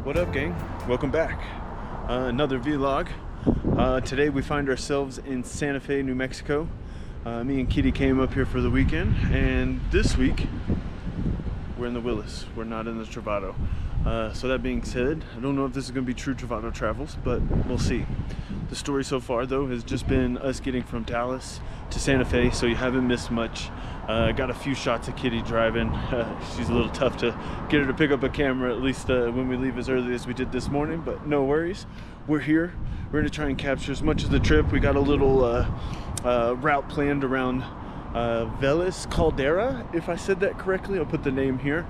What up, gang? Welcome back. Another vlog. Today we find ourselves in Santa Fe, New Mexico. Me and Kitty came up here for the weekend, and this week we're in the Willys. We're not in the Travato. So that being said, I don't know if this is going to be true Travato travels, but we'll see. The story so far, though, has just been us getting from Dallas to Santa Fe, so you haven't missed much. Got a few shots of Kitty driving. She's a little tough to get her to pick up a camera, at least when we leave as early as we did this morning, but no worries. We're here. We're going to try and capture as much of the trip. We got a little route planned around Valles Caldera, if I said that correctly. I'll put the name here.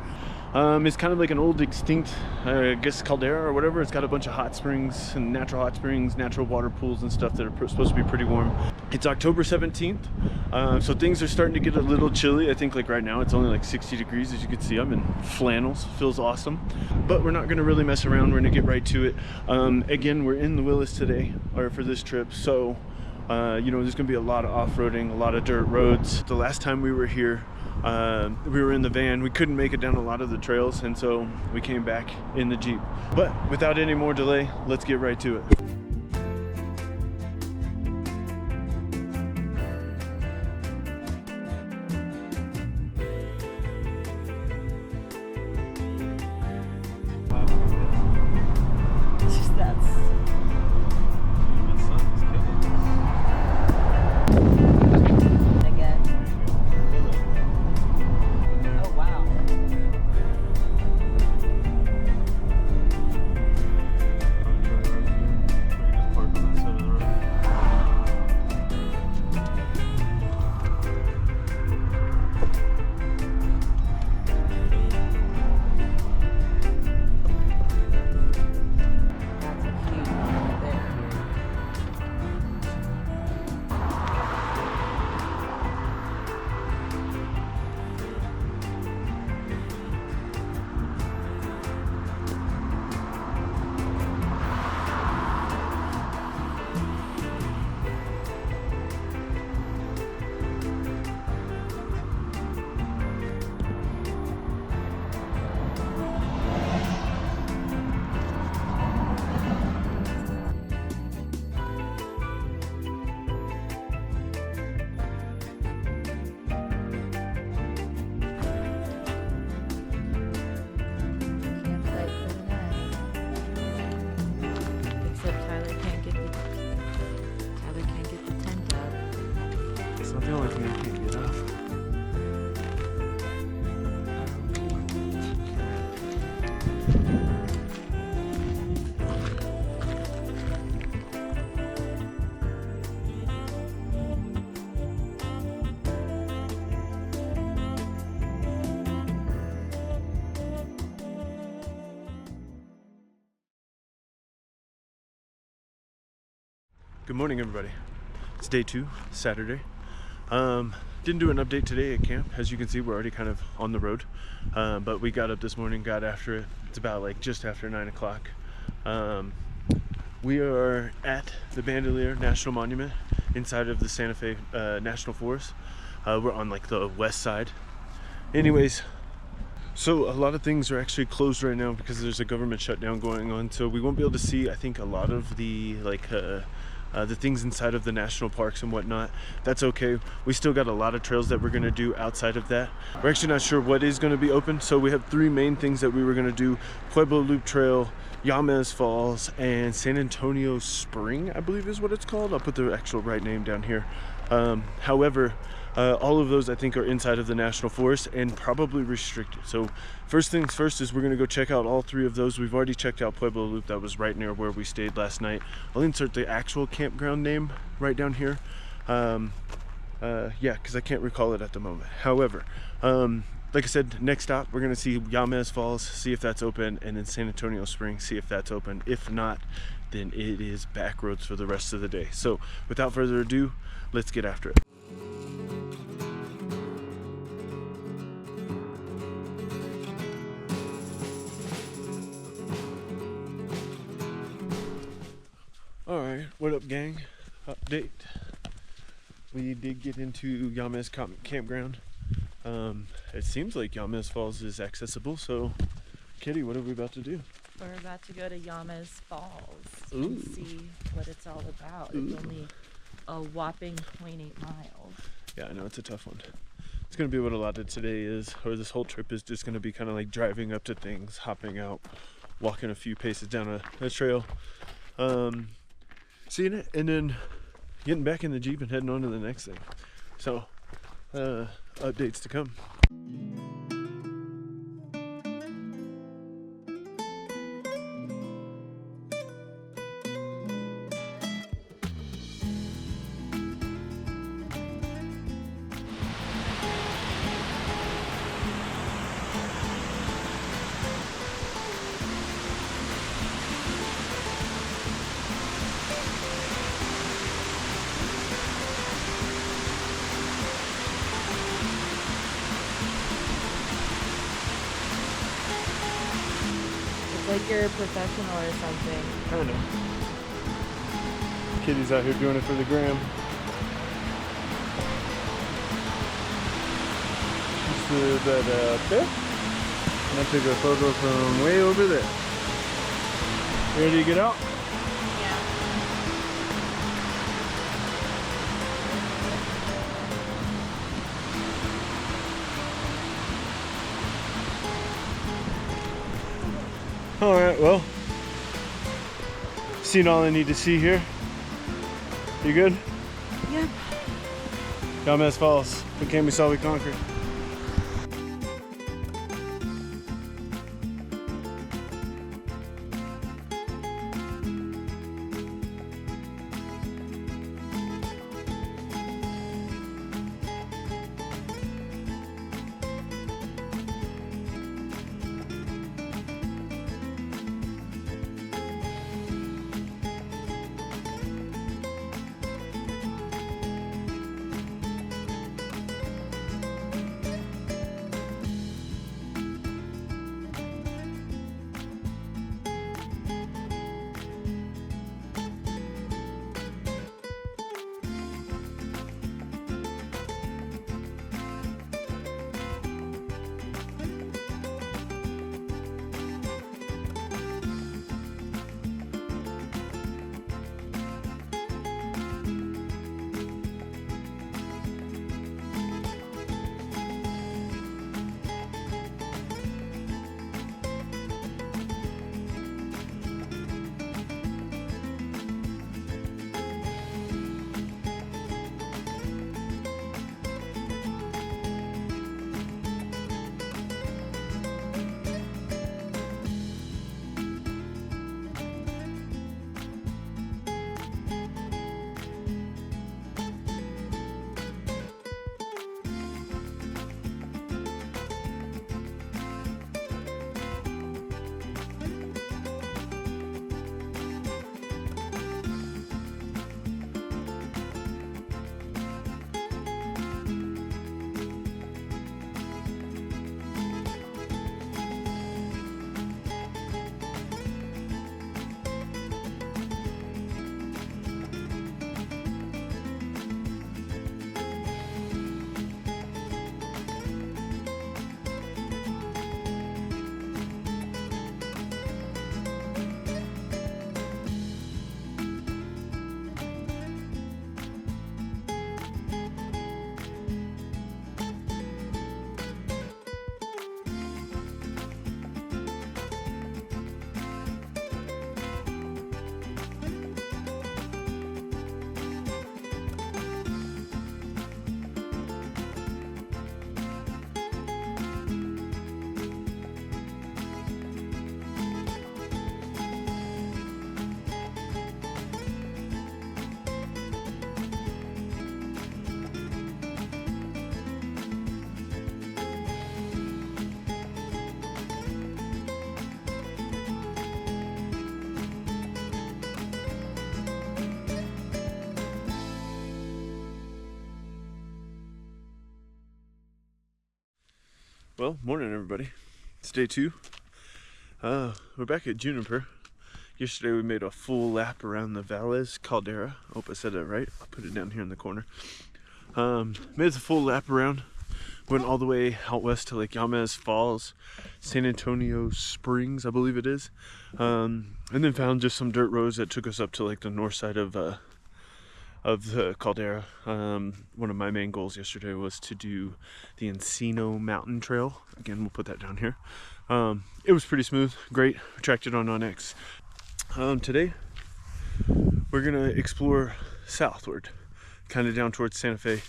It's kind of like an old extinct, I guess, caldera or whatever. It's got a bunch of hot springs and natural hot springs, natural water pools and stuff that are supposed to be pretty warm. It's October 17th, so things are starting to get a little chilly. I think like right now it's only like 60 degrees. As you can see, I'm in flannels. Feels awesome. But we're not going to really mess around. We're going to get right to it. Again, we're in the Willys today, or for this trip, so you know, there's going to be a lot of off-roading, a lot of dirt roads. The last time we were here, we were in the van. We couldn't make it down a lot of the trails, and so we came back in the Jeep. But without any more delay, let's get right to it. The only thing I can't get off. Good morning, everybody. It's day 2, Saturday. Didn't do an update today at camp. As you can see, we're already kind of on the road, but we got up this morning, got after it. It's about like just after 9 o'clock. We are at the Bandelier National Monument inside of the Santa Fe National Forest. We're on like the west side. Anyways, so a lot of things are actually closed right now because there's a government shutdown going on, so we won't be able to see, I think, a lot of the the things inside of the national parks and whatnot. That's okay. We still got a lot of trails that we're going to do outside of that. We're actually not sure what is going to be open, so we have 3 main things that we were going to do: Pueblo Loop Trail, Jemez Falls, and San Antonio Spring, I believe is what it's called. I'll put the actual right name down here. However, all of those I think are inside of the national forest and probably restricted. So first things first is we're going to go check out all 3 of those. We've already checked out Pueblo Loop. That was right near where we stayed last night. I'll insert the actual campground name right down here. Yeah, because I can't recall it at the moment. However, like I said, next stop we're going to see Jemez Falls, see if that's open, and then San Antonio Springs, see if that's open. If not, then it is back roads for the rest of the day. So without further ado, let's get after it. Alright, what up, gang? Update. We did get into Jemez campground. It seems like Jemez Falls is accessible, so Kitty, what are we about to do? We're about to go to Jemez Falls Ooh. and see what it's all about. Ooh. It's only a whopping 0.8 miles. Yeah, I know, it's a tough one. It's going to be what a lot of today is, or this whole trip is just going to be kind of like driving up to things, hopping out, walking a few paces down a trail, seeing it, and then getting back in the Jeep and heading on to the next thing. So, updates to come. Like you're a professional or something. I don't know. Kitty's out here doing it for the gram. She stood that up there. And I took a photo from way over there. Ready to get out? Yeah. Alright, well, seen all I need to see here. You good? Yep. Jemez Falls. What can we saw, we conquered. Well, morning everybody. It's day 2. We're back at Juniper. Yesterday we made a full lap around the Valles Caldera. I hope I said that right. I'll put it down here in the corner. Made a full lap around. Went all the way out west to like Jemez Falls, San Antonio Springs, I believe it is. And then found just some dirt roads that took us up to like the north side of the Caldera. One of my main goals yesterday was to do the Encino mountain trail. Again, we'll put that down here. It was pretty smooth, great, tracked it on Onyx. Today, we're gonna explore southward, kind of down towards Santa Fe.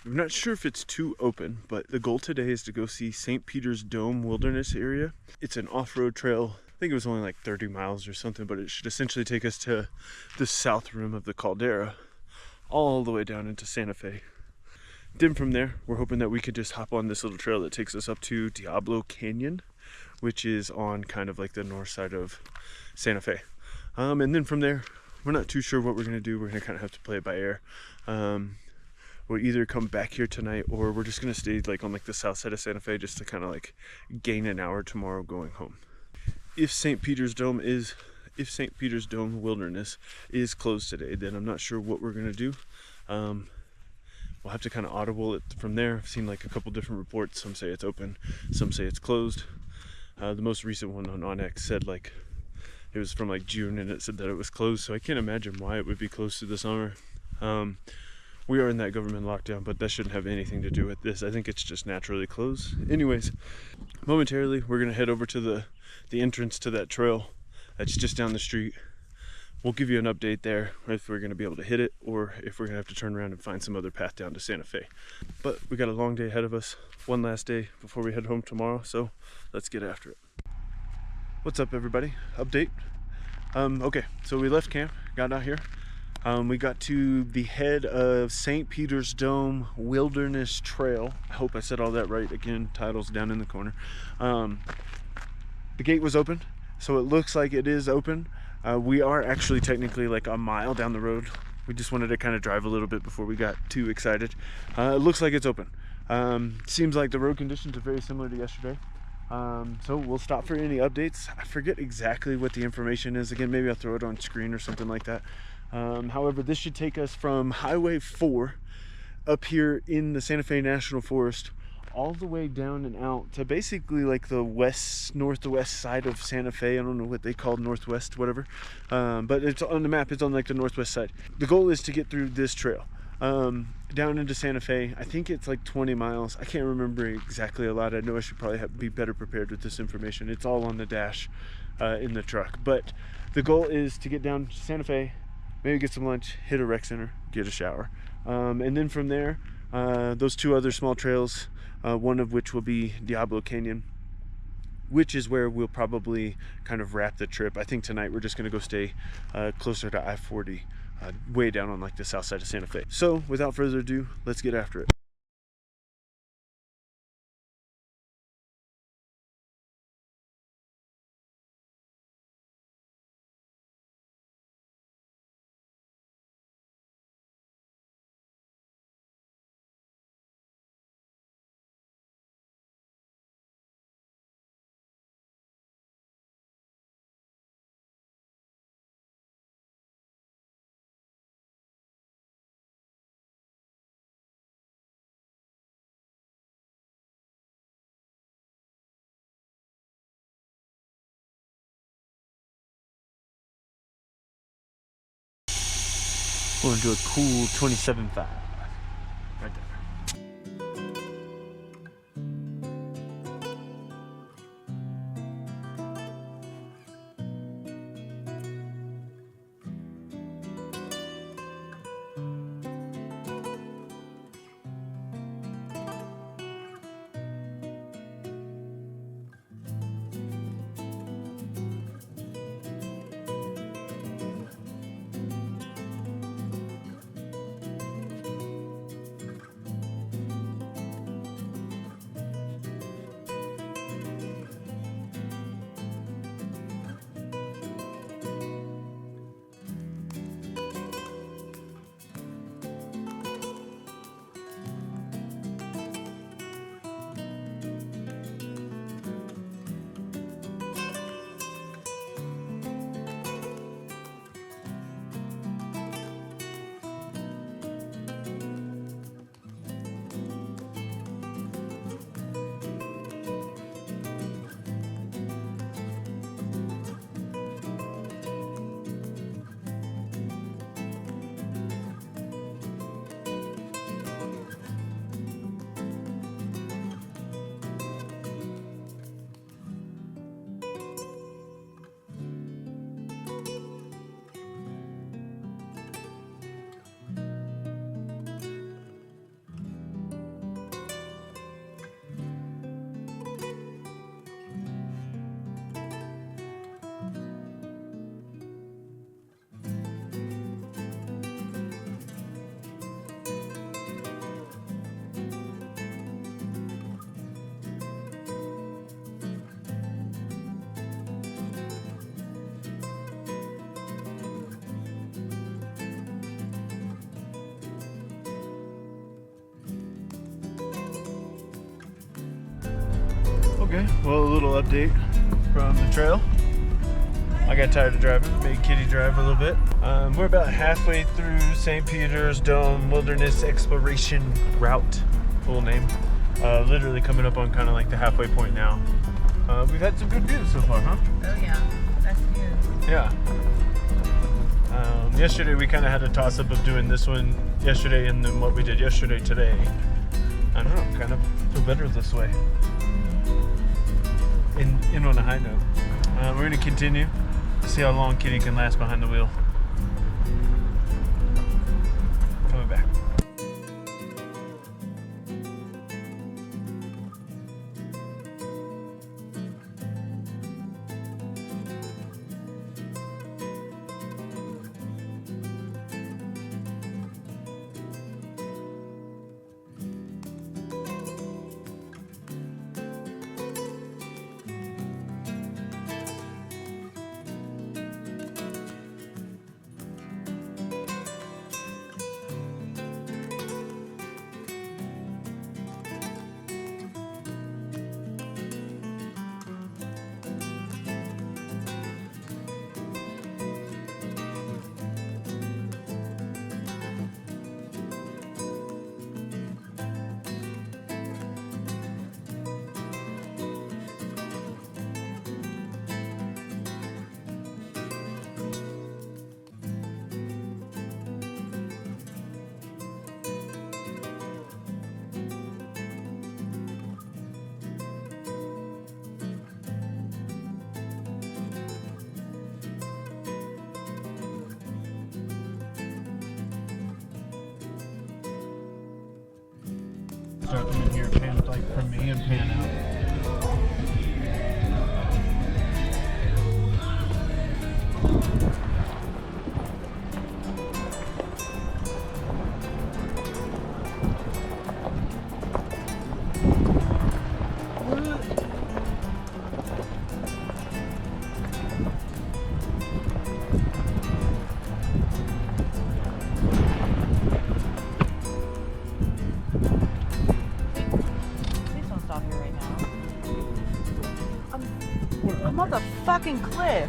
I'm not sure if it's too open, but the goal today is to go see St. Peter's Dome Wilderness area. It's an off-road trail. I think it was only like 30 miles or something, but it should essentially take us to the south rim of the Caldera, all the way down into Santa Fe. Then from there, we're hoping that we could just hop on this little trail that takes us up to Diablo Canyon, which is on kind of like the north side of Santa Fe. And then from there, we're not too sure what we're gonna do. We're gonna kind of have to play it by ear. We'll either come back here tonight, or we're just gonna stay like on like the south side of Santa Fe just to kind of like gain an hour tomorrow going home. If St. Peter's Dome Wilderness is closed today, then I'm not sure what we're gonna do. We'll have to kind of audible it from there. I've seen like a couple different reports. Some say it's open, some say it's closed. The most recent one on Onyx said like it was from like June, and it said that it was closed, so I can't imagine why it would be closed through the summer. We are in that government lockdown, but that shouldn't have anything to do with this. I think it's just naturally closed. Anyways, momentarily, we're gonna head over to the entrance to that trail that's just down the street. We'll give you an update there if we're gonna be able to hit it, or if we're gonna have to turn around and find some other path down to Santa Fe. But we got a long day ahead of us, one last day before we head home tomorrow, so let's get after it. What's up, everybody? Update. Okay, so we left camp, got out here. We got to the head of St. Peter's Dome Wilderness Trail. I hope I said all that right. Again, title's down in the corner. The gate was open, so it looks like it is open. We are actually technically like a mile down the road. We just wanted to kind of drive a little bit before we got too excited. It looks like it's open. Seems like the road conditions are very similar to yesterday. So we'll stop for any updates. I forget exactly what the information is. Again, maybe I'll throw it on screen or something like that. However, this should take us from Highway 4 up here in the Santa Fe National Forest all the way down and out to basically like the northwest side of Santa Fe. I don't know what they call northwest, whatever. But it's on the map, it's on like the northwest side. The goal is to get through this trail down into Santa Fe. I think it's like 20 miles. I can't remember exactly a lot. I know I should probably be better prepared with this information. It's all on the dash in the truck. But the goal is to get down to Santa Fe, maybe get some lunch, hit a rec center, get a shower. And then from there, those two other small trails, one of which will be Diablo Canyon, which is where we'll probably kind of wrap the trip. I think tonight we're just gonna go stay closer to I-40, way down on like the south side of Santa Fe. So without further ado, let's get after it. We're gonna do a cool 27.5 right there. Okay, well, a little update from the trail. I got tired of driving, made Kitty drive a little bit. We're about halfway through St. Peter's Dome Wilderness Exploration Route, full name. Literally coming up on kind of like the halfway point now. We've had some good views so far, huh? Oh yeah, best views. Yeah. Yesterday we kind of had a toss-up of doing this one yesterday and then what we did yesterday today. I don't know, kind of feel better this way. In on a high note. We're going to continue to see how long Kitty can last behind the wheel. Coming back. Start them in here, pan like from me and pan out. I'm on the fucking cliff.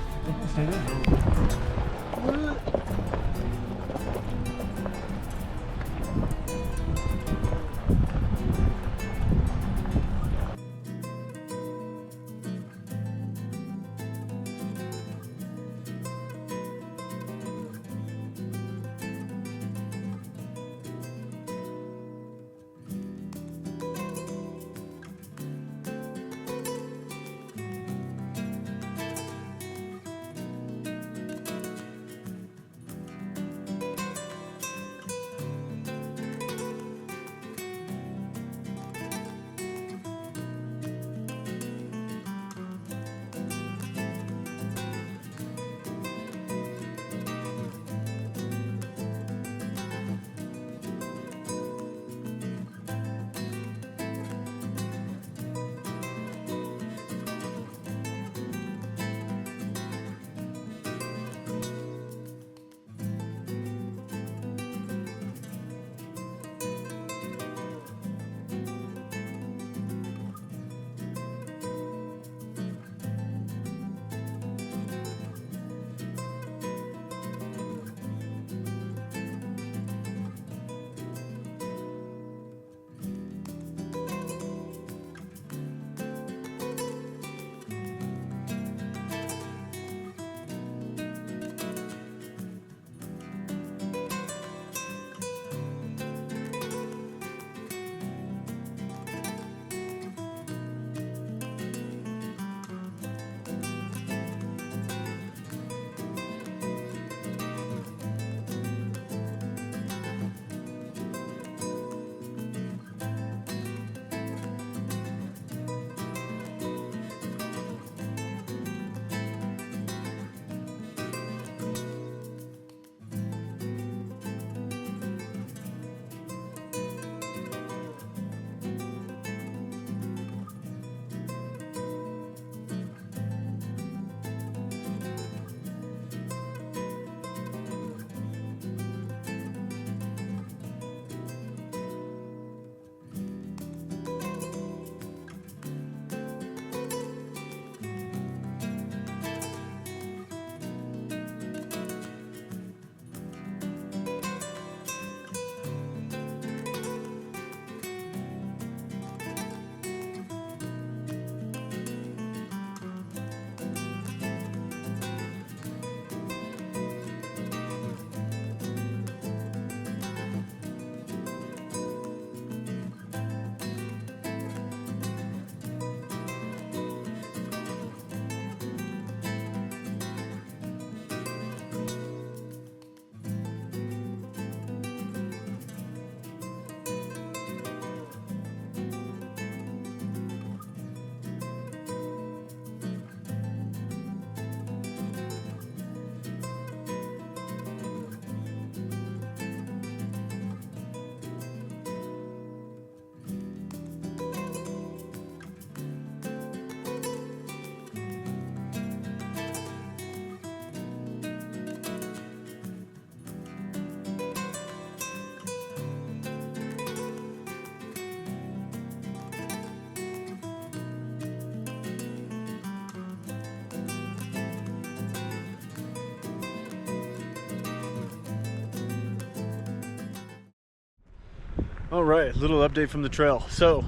All right, little update from the trail. So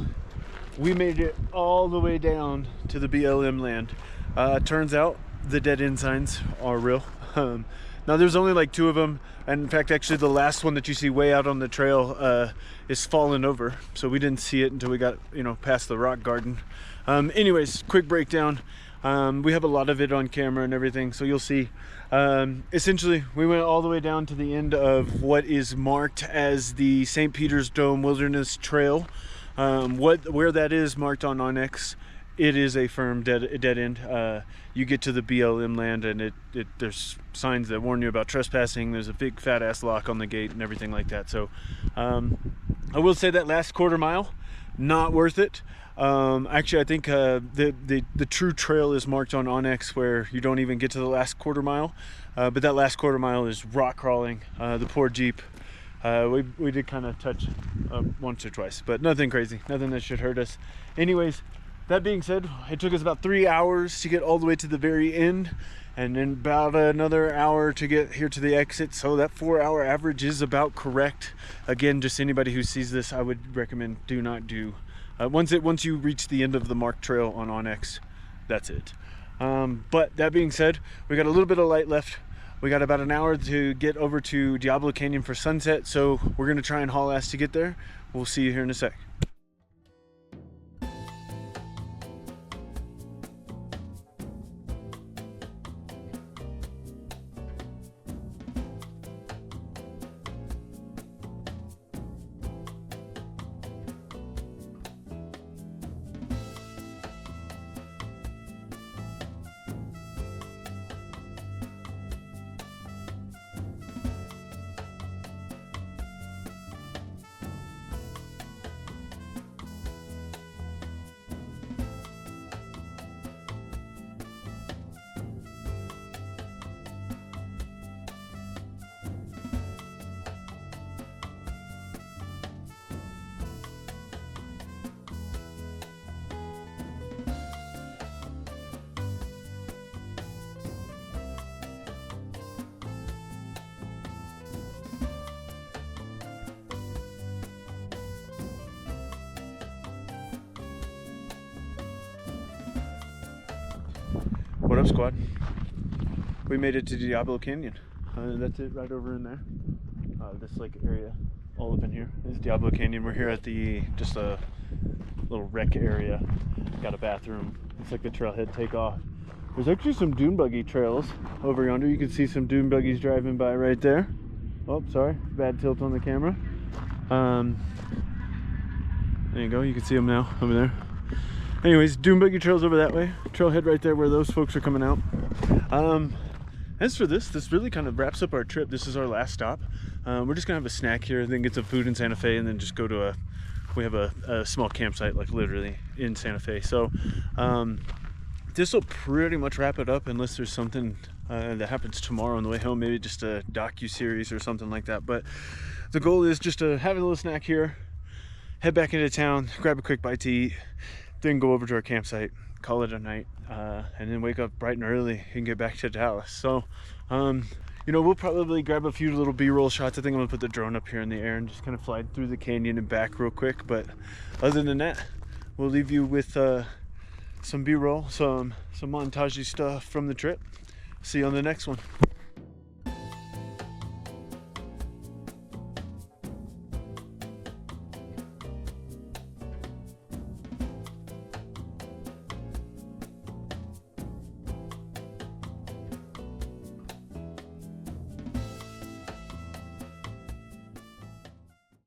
we made it all the way down to the BLM land. Turns out the dead end signs are real. Now there's only like 2 of them, and in fact actually the last one that you see way out on the trail is fallen over, so we didn't see it until we got, you know, past the rock garden. Anyways, quick breakdown. We have a lot of it on camera and everything, so you'll see. Essentially, we went all the way down to the end of what is marked as the St. Peter's Dome Wilderness Trail. Where that is marked on Onyx, it is a firm dead end. You get to the BLM land and there's signs that warn you about trespassing. There's a big fat ass lock on the gate and everything like that. So I will say that last quarter mile, not worth it. Actually, I think the true trail is marked on Onyx, where you don't even get to the last quarter mile, but that last quarter mile is rock crawling. The poor Jeep, we did kind of touch once or twice, but nothing crazy, nothing that should hurt us. Anyways, that being said, it took us about 3 hours to get all the way to the very end, and then about another hour to get here to the exit. So that 4-hour average is about correct. Again, just anybody who sees this, I would recommend do not do. Once you reach the end of the marked trail on Onyx, that's it. But that being said, we got a little bit of light left. We got about an hour to get over to Diablo Canyon for sunset, so we're gonna try and haul ass to get there. We'll see you here in a sec. What up, squad? We made it to Diablo Canyon. That's it right over in there. This like area all up in here is Diablo Canyon. We're here at just a little rec area. Got a bathroom. It's like the trailhead takeoff. There's actually some dune buggy trails over yonder. You can see some dune buggies driving by right there. Oh, sorry, bad tilt on the camera. There you go, you can see them now over there. Anyways, dune buggy trails over that way. Trailhead right there where those folks are coming out. As for this really kind of wraps up our trip. This is our last stop. We're just gonna have a snack here, then get some food in Santa Fe, and then just go to we have a small campsite, like literally in Santa Fe. So this will pretty much wrap it up, unless there's something that happens tomorrow on the way home, maybe just a docu-series or something like that. But the goal is just to have a little snack here, head back into town, grab a quick bite to eat, then go over to our campsite, call it a night, and then wake up bright and early and get back to Dallas. So you know, we'll probably grab a few little b-roll shots. I think I'm gonna put the drone up here in the air and just kind of fly through the canyon and back real quick. But other than that, we'll leave you with some b-roll, some montage stuff from the trip. See you on the next one.